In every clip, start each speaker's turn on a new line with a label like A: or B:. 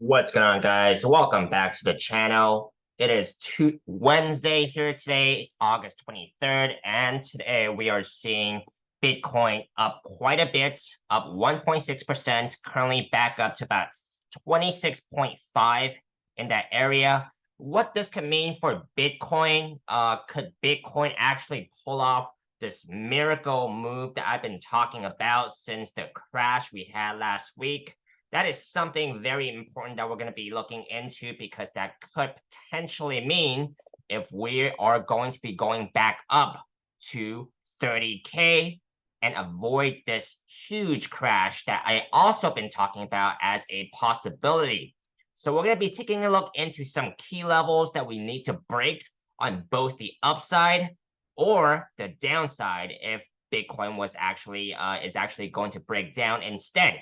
A: What's going on, guys? Welcome back to the channel. It is Wednesday here today, August 23rd, and today we are seeing Bitcoin up quite a bit, up 1.6%, currently back up to about 26.5 in that area. What this could mean for Bitcoin? Could Bitcoin actually pull off this miracle move that I've been talking about since the crash we had last week? That is something very important that we're going to be looking into, because that could potentially mean if we are going to be going back up to 30K and avoid this huge crash that I also been talking about as a possibility. So we're going to be taking a look into some key levels that we need to break on both the upside or the downside if Bitcoin is actually going to break down instead.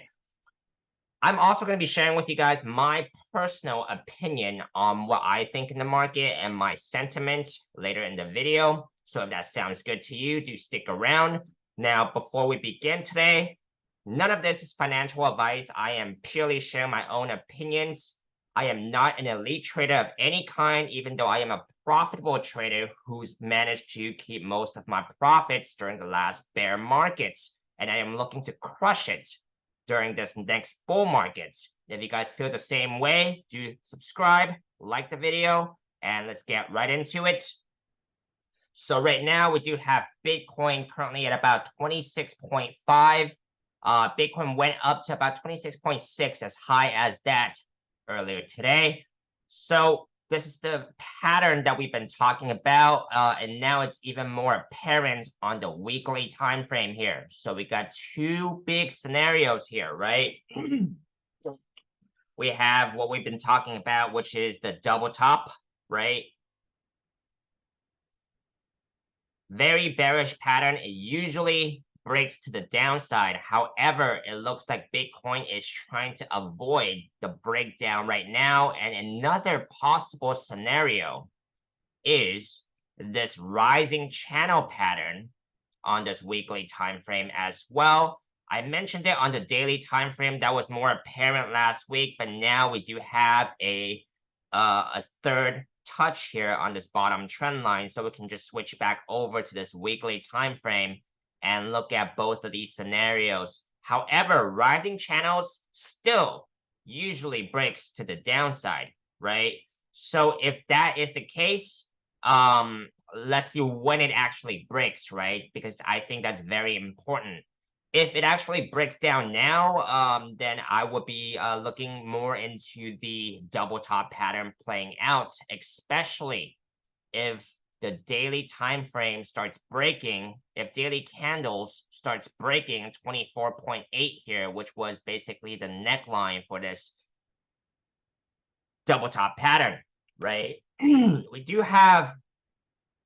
A: I'm also going to be sharing with you guys my personal opinion on what I think in the market and my sentiment later in the video. So if that sounds good to you, do stick around. Now, before we begin today, none of this is financial advice. I am purely sharing my own opinions. I am not an elite trader of any kind, even though I am a profitable trader who's managed to keep most of my profits during the last bear markets. And I am looking to crush it during this next bull market. If you guys feel the same way, do subscribe, like the video, and let's get right into it. So right now we do have Bitcoin currently at about 26.5. Bitcoin went up to about 26.6, as high as that earlier today. So this is the pattern that we've been talking about, and now it's even more apparent on the weekly time frame here. So we got two big scenarios here, right? We have what we've been talking about, which is the double top, right? Very bearish pattern. It usually breaks to the downside. However, it looks like Bitcoin is trying to avoid the breakdown right now. And another possible scenario is this rising channel pattern on this weekly time frame as well. I mentioned it on the daily time frame. That was more apparent last week, but now we do have a third touch here on this bottom trend line, so we can just switch back over to this weekly time frame and look at both of these scenarios. However, rising channels still usually breaks to the downside, right? So if that is the case, let's see when it actually breaks, right? Because I think that's very important. If it actually breaks down now, then I would be looking more into the double top pattern playing out, especially if the daily time frame starts breaking, if daily candles starts breaking 24.8 here, which was basically the neckline for this double top pattern, right? We do have,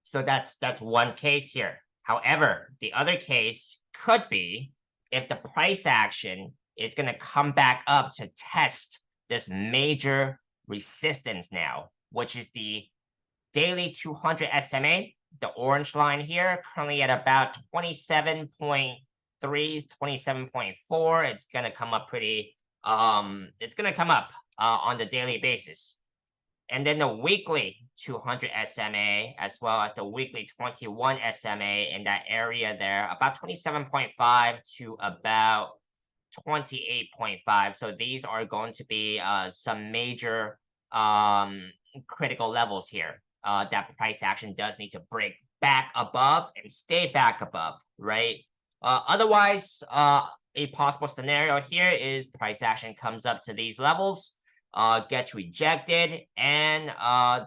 A: so that's one case here. However, the other case could be if the price action is going to come back up to test this major resistance now, which is the daily 200 SMA, the orange line here, currently at about 27.3, 27.4. It's going to come up pretty, it's going to come up on the daily basis. And then the weekly 200 SMA, as well as the weekly 21 SMA in that area there, about 27.5 to about 28.5. So these are going to be some major critical levels here that price action does need to break back above and stay back above, right? Otherwise, a possible scenario here is price action comes up to these levels, gets rejected, and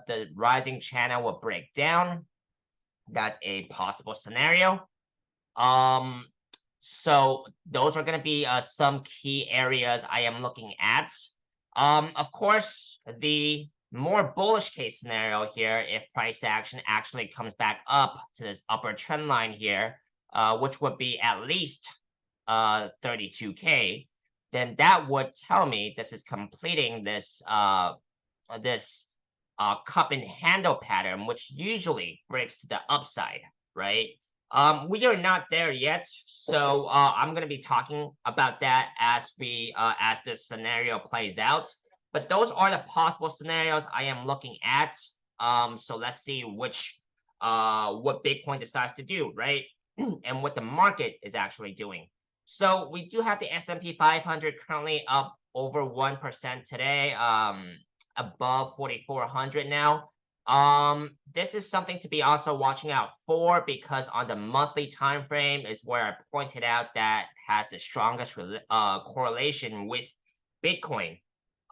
A: the rising channel will break down. That's a possible scenario. So those are going to be some key areas I am looking at. Of course, the more bullish case scenario here, if price action actually comes back up to this upper trend line here, which would be at least 32K, then that would tell me this is completing this cup and handle pattern, which usually breaks to the upside, right? We are not there yet, so I'm going to be talking about that as this scenario plays out. But those are the possible scenarios I am looking at. So let's see what Bitcoin decides to do, right? And what the market is actually doing. So we do have the S&P 500 currently up over 1% today, above 4,400 now. This is something to be also watching out for, because on the monthly time frame is where I pointed out that has the strongest correlation with Bitcoin.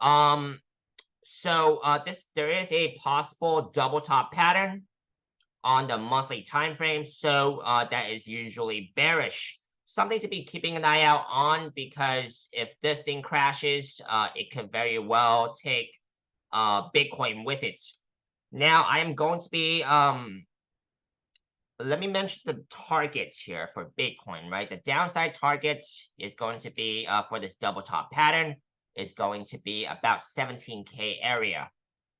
A: There is a possible double top pattern on the monthly time frame, so that is usually bearish. Something to be keeping an eye out on, because if this thing crashes, it could very well take Bitcoin with it. Now I am going to be let me mention the targets here for Bitcoin, right? The downside target is going to be for this double top pattern is going to be about 17K area.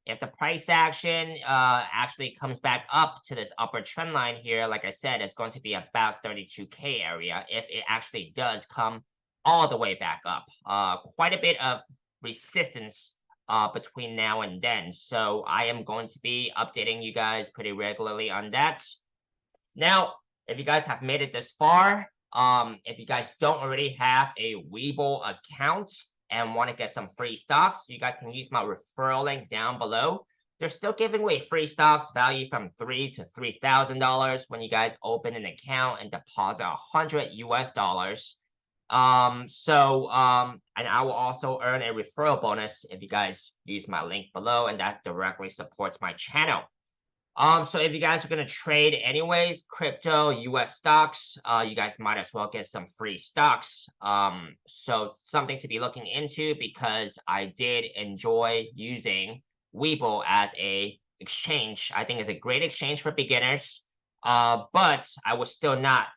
A: If the price action actually comes back up to this upper trend line here, like I said, it's going to be about 32K area if it actually does come all the way back up. Quite a bit of resistance between now and then. So I am going to be updating you guys pretty regularly on that. Now, if you guys have made it this far, if you guys don't already have a Webull account and want to get some free stocks, you guys can use my referral link down below. They're still giving away free stocks value from $3,000 to $3,000 when you guys open an account and deposit $100 US. And I will also earn a referral bonus if you guys use my link below, and that directly supports my channel. So if you guys are gonna trade anyways, crypto, US stocks, you guys might as well get some free stocks. So something to be looking into, because I did enjoy using Webull as a exchange. I think it's a great exchange for beginners. But I would still not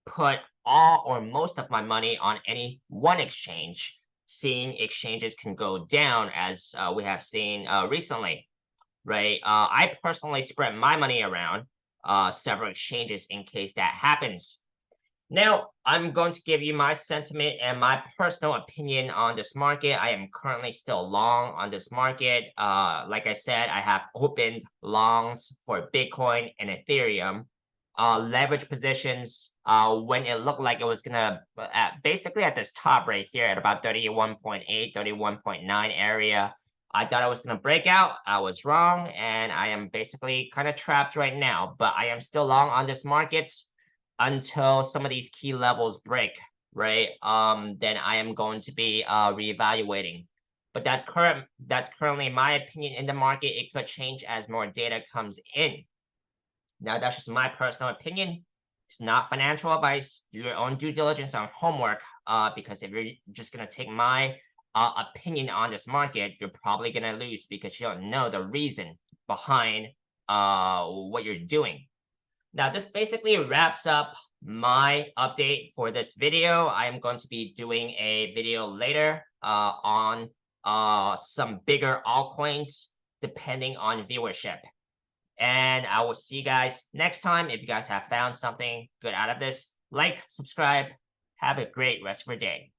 A: put all or most of my money on any one exchange, seeing exchanges can go down as we have seen recently. Right. I personally spread my money around several exchanges in case that happens. Now, I'm going to give you my sentiment and my personal opinion on this market. I am currently still long on this market. Like I said, I have opened longs for Bitcoin and Ethereum. Leverage positions when it looked like it was gonna basically at this top right here at about 31.8, 31.9 area. I thought I was going to break out. I was wrong, and I am basically kind of trapped right now. But I am still long on this market until some of these key levels break, right? Then I am going to be reevaluating. But that's currently my opinion in the market. It could change as more data comes in. Now, that's just my personal opinion. It's not financial advice. Do your own due diligence on homework, because if you're just going to take my opinion on this market, you're probably going to lose because you don't know the reason behind what you're doing. Now, this basically wraps up my update for this video. I am going to be doing a video later on some bigger altcoins depending on viewership. And I will see you guys next time. If you guys have found something good out of this, like, subscribe. Have a great rest of your day.